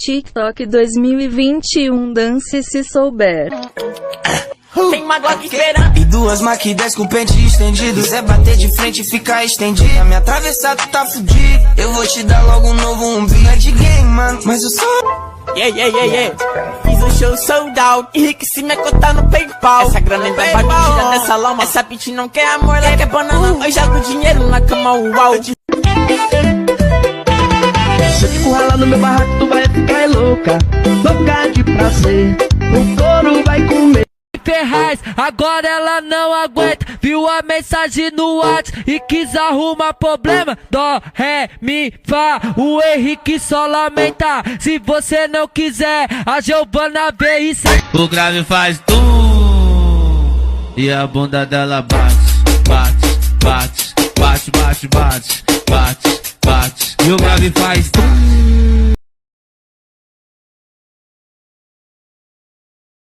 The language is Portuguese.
TikTok 2021, dance se souber. Tem uma Glock esperando. E duas Mac 10 com pente estendido. Quiser bater de frente e ficar estendido, tá me atravessar, tu tá fudido. Eu vou te dar logo um novo umbigo. Não é de game, mano, mas eu sou... Yeah. Fiz um show sold out, enriqueci minha conta no PayPal. Essa grana ainda vai me tirar dessa lama. Essa bitch não quer amor, ela quer banana. Eu jogo dinheiro na cama, uau. Se eu te curralar no meu barraco, tu vai ficar louca, louca de prazer. O couro vai comer. Ferraz, agora ela não aguenta. Viu a mensagem no WhatsApp e quis arrumar problema. Dó, ré, mi, fá, o Henrique só lamenta. Se você não quiser, a Giovana veio e sai. O grave faz tum e a bunda dela bate, bate, bate, bate, bate, bate, bate, bate. E o grave faz tum